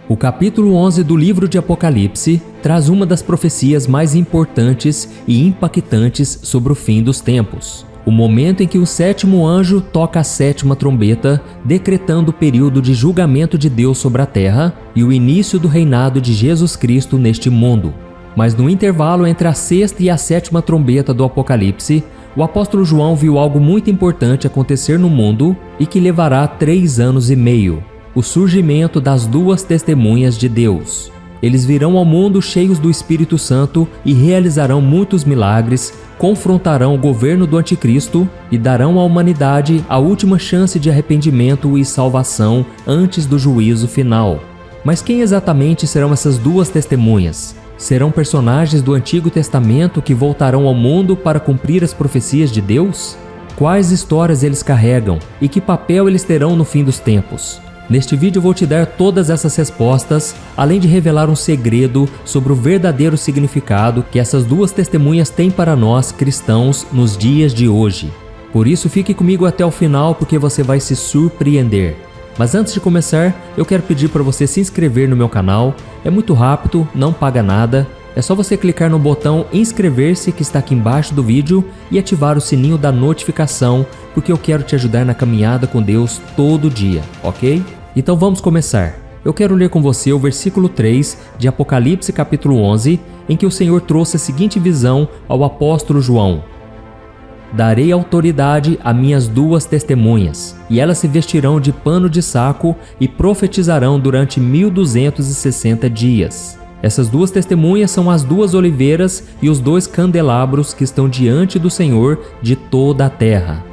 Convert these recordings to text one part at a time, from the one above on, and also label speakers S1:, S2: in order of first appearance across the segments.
S1: O capítulo 11 do livro de Apocalipse traz uma das profecias mais importantes e impactantes sobre o fim dos tempos. O momento em que o sétimo anjo toca a sétima trombeta, decretando o período de julgamento de Deus sobre a terra e o início do reinado de Jesus Cristo neste mundo. Mas no intervalo entre a sexta e a sétima trombeta do Apocalipse, o apóstolo João viu algo muito importante acontecer no mundo e que levará 3 anos e meio: o surgimento das duas testemunhas de Deus. Eles virão ao mundo cheios do Espírito Santo e realizarão muitos milagres, confrontarão o governo do Anticristo e darão à humanidade a última chance de arrependimento e salvação antes do juízo final. Mas quem exatamente serão essas duas testemunhas? Serão personagens do Antigo Testamento que voltarão ao mundo para cumprir as profecias de Deus? Quais histórias eles carregam e que papel eles terão no fim dos tempos? Neste vídeo eu vou te dar todas essas respostas, além de revelar um segredo sobre o verdadeiro significado que essas duas testemunhas têm para nós cristãos nos dias de hoje. Por isso fique comigo até o final, porque você vai se surpreender. Mas antes de começar, eu quero pedir para você se inscrever no meu canal. É muito rápido, não paga nada. É só você clicar no botão inscrever-se que está aqui embaixo do vídeo e ativar o sininho da notificação, porque eu quero te ajudar na caminhada com Deus todo dia, ok? Então vamos começar. Eu quero ler com você o versículo 3 de Apocalipse capítulo 11, em que o Senhor trouxe a seguinte visão ao apóstolo João: Darei autoridade a minhas duas testemunhas, e elas se vestirão de pano de saco e profetizarão durante 1260 dias. Essas duas testemunhas são as duas oliveiras e os 2 candelabros que estão diante do Senhor de toda a terra.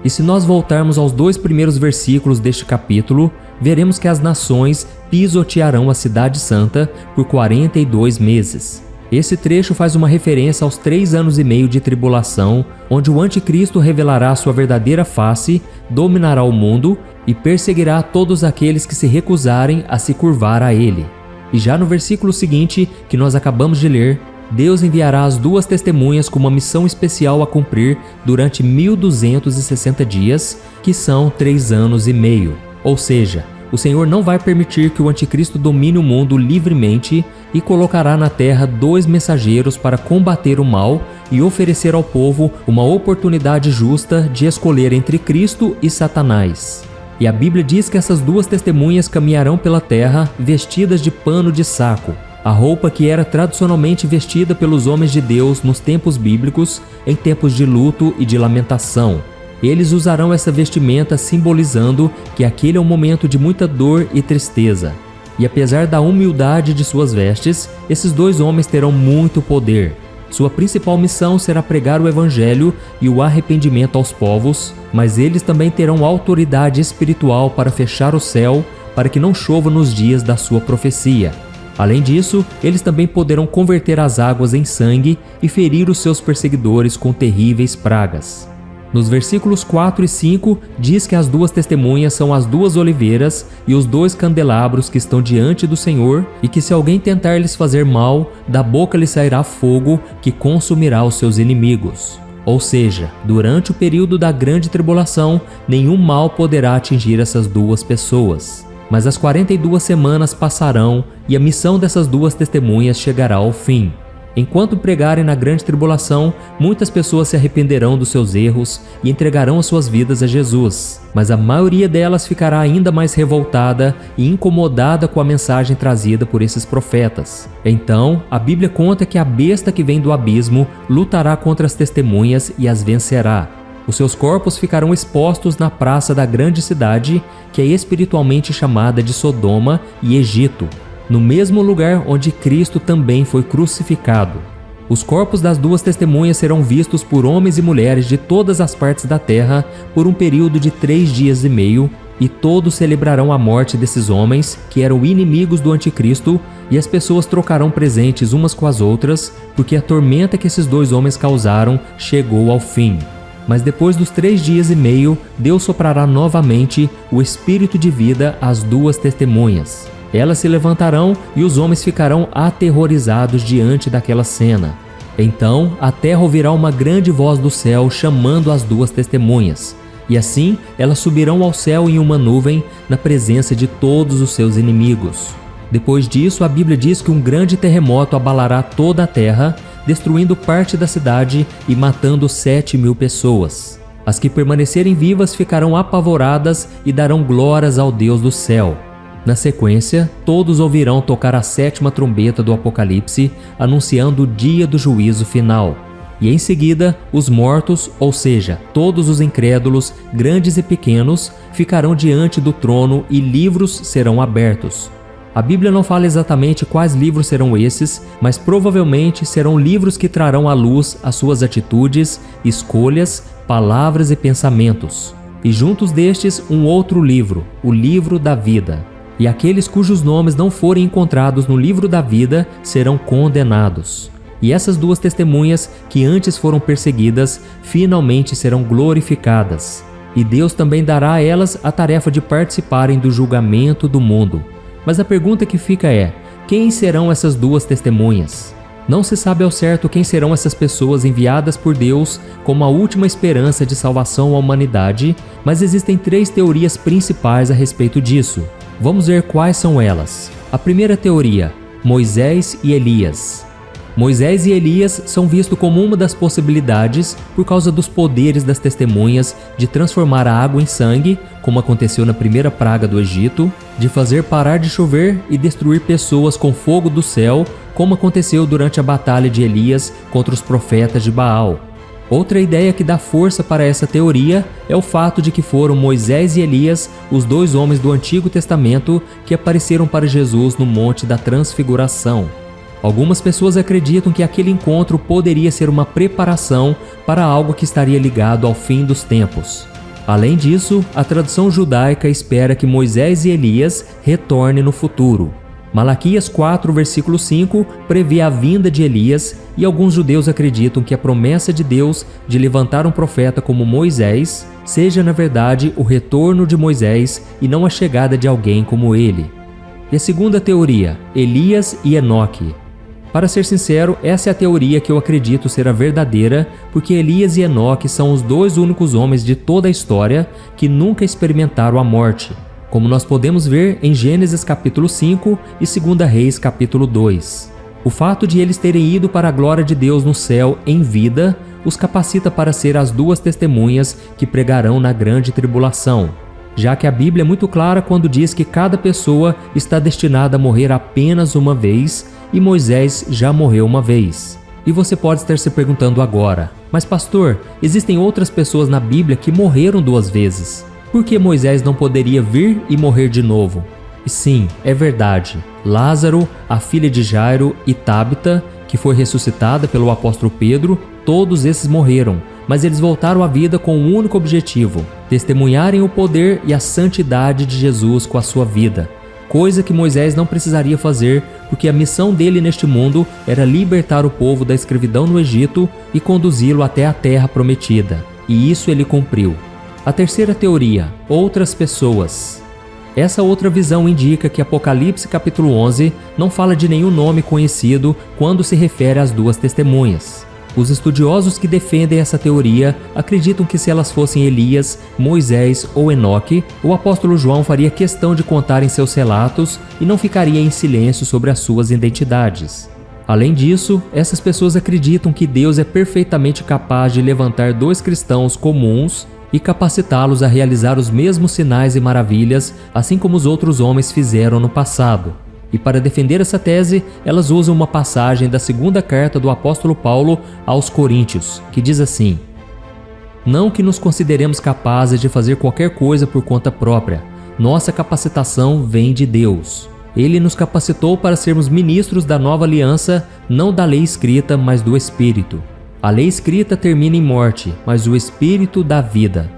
S1: E se nós voltarmos aos 2 primeiros versículos deste capítulo, veremos que as nações pisotearão a cidade santa por 42 meses. Esse trecho faz uma referência aos 3 anos e meio de tribulação, onde o anticristo revelará sua verdadeira face, dominará o mundo e perseguirá todos aqueles que se recusarem a se curvar a ele. E já no versículo seguinte, que nós acabamos de ler, Deus enviará as duas testemunhas com uma missão especial a cumprir durante 1260 dias, que são 3 anos e meio. Ou seja, o Senhor não vai permitir que o anticristo domine o mundo livremente e colocará na terra 2 mensageiros para combater o mal e oferecer ao povo uma oportunidade justa de escolher entre Cristo e Satanás. E a Bíblia diz que essas duas testemunhas caminharão pela terra vestidas de pano de saco, a roupa que era tradicionalmente vestida pelos homens de Deus nos tempos bíblicos, em tempos de luto e de lamentação. Eles usarão essa vestimenta simbolizando que aquele é um momento de muita dor e tristeza. E apesar da humildade de suas vestes, esses 2 homens terão muito poder. Sua principal missão será pregar o Evangelho e o arrependimento aos povos, mas eles também terão autoridade espiritual para fechar o céu, para que não chova nos dias da sua profecia. Além disso, eles também poderão converter as águas em sangue e ferir os seus perseguidores com terríveis pragas. Nos versículos 4 e 5, diz que as duas testemunhas são as 2 oliveiras e os 2 candelabros que estão diante do Senhor, e que se alguém tentar lhes fazer mal, da boca lhe sairá fogo que consumirá os seus inimigos. Ou seja, durante o período da grande tribulação, nenhum mal poderá atingir essas 2 pessoas. Mas as 42 semanas passarão e a missão dessas 2 testemunhas chegará ao fim. Enquanto pregarem na grande tribulação, muitas pessoas se arrependerão dos seus erros e entregarão as suas vidas a Jesus. Mas a maioria delas ficará ainda mais revoltada e incomodada com a mensagem trazida por esses profetas. Então, a Bíblia conta que a besta que vem do abismo lutará contra as testemunhas e as vencerá. Os seus corpos ficarão expostos na praça da grande cidade, que é espiritualmente chamada de Sodoma e Egito, no mesmo lugar onde Cristo também foi crucificado. Os corpos das 2 testemunhas serão vistos por homens e mulheres de todas as partes da terra por um período de 3 dias e meio, e todos celebrarão a morte desses homens, que eram inimigos do anticristo, e as pessoas trocarão presentes umas com as outras, porque a tormenta que esses 2 homens causaram chegou ao fim. Mas depois dos 3 dias e meio, Deus soprará novamente o espírito de vida às 2 testemunhas. Elas se levantarão e os homens ficarão aterrorizados diante daquela cena. Então a terra ouvirá uma grande voz do céu chamando as 2 testemunhas. E assim elas subirão ao céu em uma nuvem na presença de todos os seus inimigos. Depois disso, a Bíblia diz que um grande terremoto abalará toda a terra, destruindo parte da cidade e matando 7.000 pessoas. As que permanecerem vivas ficarão apavoradas e darão glórias ao Deus do céu. Na sequência, todos ouvirão tocar a 7ª trombeta do Apocalipse, anunciando o dia do juízo final. E em seguida, os mortos, ou seja, todos os incrédulos, grandes e pequenos, ficarão diante do trono e livros serão abertos. A Bíblia não fala exatamente quais livros serão esses, mas provavelmente serão livros que trarão à luz as suas atitudes, escolhas, palavras e pensamentos. E juntos destes, um outro livro, o livro da vida. E aqueles cujos nomes não forem encontrados no livro da vida serão condenados. E essas 2 testemunhas, que antes foram perseguidas, finalmente serão glorificadas. E Deus também dará a elas a tarefa de participarem do julgamento do mundo. Mas a pergunta que fica é: quem serão essas 2 testemunhas? Não se sabe ao certo quem serão essas pessoas enviadas por Deus como a última esperança de salvação à humanidade, mas existem 3 teorias principais a respeito disso. Vamos ver quais são elas. A primeira teoria: Moisés e Elias. Moisés e Elias são vistos como uma das possibilidades por causa dos poderes das testemunhas de transformar a água em sangue, como aconteceu na primeira praga do Egito, de fazer parar de chover e destruir pessoas com fogo do céu, como aconteceu durante a batalha de Elias contra os profetas de Baal. Outra ideia que dá força para essa teoria é o fato de que foram Moisés e Elias os 2 homens do Antigo Testamento que apareceram para Jesus no Monte da Transfiguração. Algumas pessoas acreditam que aquele encontro poderia ser uma preparação para algo que estaria ligado ao fim dos tempos. Além disso, a tradição judaica espera que Moisés e Elias retornem no futuro. Malaquias 4, versículo 5, prevê a vinda de Elias, e alguns judeus acreditam que a promessa de Deus de levantar um profeta como Moisés seja, na verdade, o retorno de Moisés e não a chegada de alguém como ele. E a segunda teoria, Elias e Enoque. Para ser sincero, essa é a teoria que eu acredito ser a verdadeira, porque Elias e Enoque são os 2 únicos homens de toda a história que nunca experimentaram a morte, como nós podemos ver em Gênesis capítulo 5 e 2 Reis capítulo 2. O fato de eles terem ido para a glória de Deus no céu em vida os capacita para ser as 2 testemunhas que pregarão na grande tribulação, já que a Bíblia é muito clara quando diz que cada pessoa está destinada a morrer apenas uma vez, e Moisés já morreu uma vez. E você pode estar se perguntando agora: mas pastor, existem outras pessoas na Bíblia que morreram 2 vezes. Por que Moisés não poderia vir e morrer de novo? E sim, é verdade. Lázaro, a filha de Jairo e Tábita, que foi ressuscitada pelo apóstolo Pedro, todos esses morreram, mas eles voltaram à vida com um único objetivo: testemunharem o poder e a santidade de Jesus com a sua vida. Coisa que Moisés não precisaria fazer, porque a missão dele neste mundo era libertar o povo da escravidão no Egito e conduzi-lo até a terra prometida. E isso ele cumpriu. A terceira teoria, outras pessoas. Essa outra visão indica que Apocalipse capítulo 11 não fala de nenhum nome conhecido quando se refere às 2 testemunhas. Os estudiosos que defendem essa teoria acreditam que se elas fossem Elias, Moisés ou Enoque, o apóstolo João faria questão de contar em seus relatos e não ficaria em silêncio sobre as suas identidades. Além disso, essas pessoas acreditam que Deus é perfeitamente capaz de levantar 2 cristãos comuns e capacitá-los a realizar os mesmos sinais e maravilhas, assim como os outros homens fizeram no passado. E para defender essa tese, elas usam uma passagem da 2ª carta do apóstolo Paulo aos Coríntios, que diz assim: não que nos consideremos capazes de fazer qualquer coisa por conta própria, nossa capacitação vem de Deus. Ele nos capacitou para sermos ministros da nova aliança, não da lei escrita, mas do Espírito. A lei escrita termina em morte, mas o Espírito dá vida.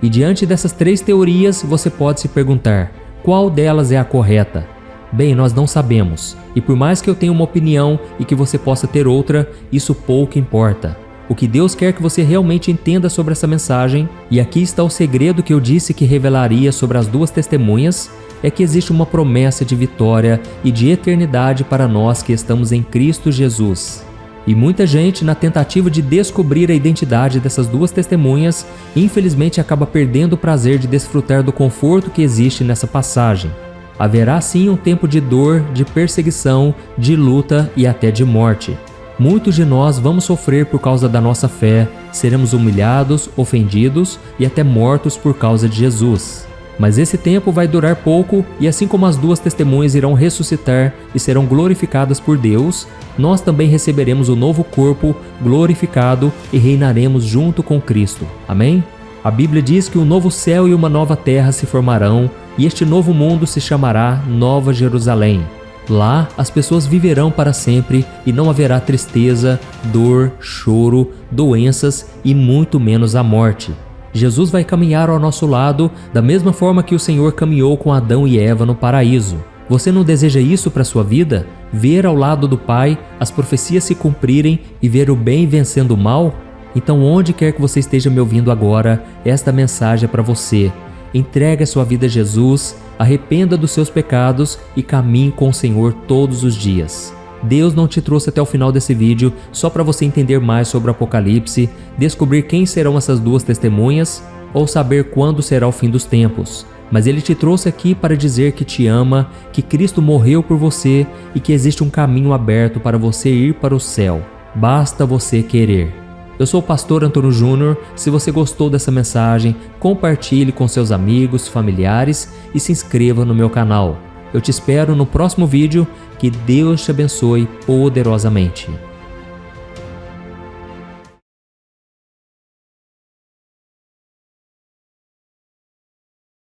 S1: E diante dessas 3 teorias, você pode se perguntar: qual delas é a correta? Bem, nós não sabemos, e por mais que eu tenha uma opinião e que você possa ter outra, isso pouco importa. O que Deus quer que você realmente entenda sobre essa mensagem, e aqui está o segredo que eu disse que revelaria sobre as 2 testemunhas, é que existe uma promessa de vitória e de eternidade para nós que estamos em Cristo Jesus. E muita gente, na tentativa de descobrir a identidade dessas 2 testemunhas, infelizmente acaba perdendo o prazer de desfrutar do conforto que existe nessa passagem. Haverá sim um tempo de dor, de perseguição, de luta e até de morte. Muitos de nós vamos sofrer por causa da nossa fé, seremos humilhados, ofendidos e até mortos por causa de Jesus. Mas esse tempo vai durar pouco e assim como as duas testemunhas irão ressuscitar e serão glorificadas por Deus, nós também receberemos o novo corpo glorificado e reinaremos junto com Cristo. Amém? A Bíblia diz que um novo céu e uma nova terra se formarão e este novo mundo se chamará Nova Jerusalém. Lá, as pessoas viverão para sempre e não haverá tristeza, dor, choro, doenças e muito menos a morte. Jesus vai caminhar ao nosso lado da mesma forma que o Senhor caminhou com Adão e Eva no paraíso. Você não deseja isso para sua vida? Ver ao lado do Pai as profecias se cumprirem e ver o bem vencendo o mal? Então, onde quer que você esteja me ouvindo agora, esta mensagem é para você. Entregue a sua vida a Jesus, arrependa dos seus pecados e caminhe com o Senhor todos os dias. Deus não te trouxe até o final desse vídeo só para você entender mais sobre o Apocalipse, descobrir quem serão essas duas testemunhas ou saber quando será o fim dos tempos. Mas Ele te trouxe aqui para dizer que te ama, que Cristo morreu por você e que existe um caminho aberto para você ir para o céu. Basta você querer. Eu sou o pastor Antônio Júnior. Se você gostou dessa mensagem, compartilhe com seus amigos, familiares e se inscreva no meu canal. Eu te espero no próximo vídeo. Que Deus te abençoe poderosamente.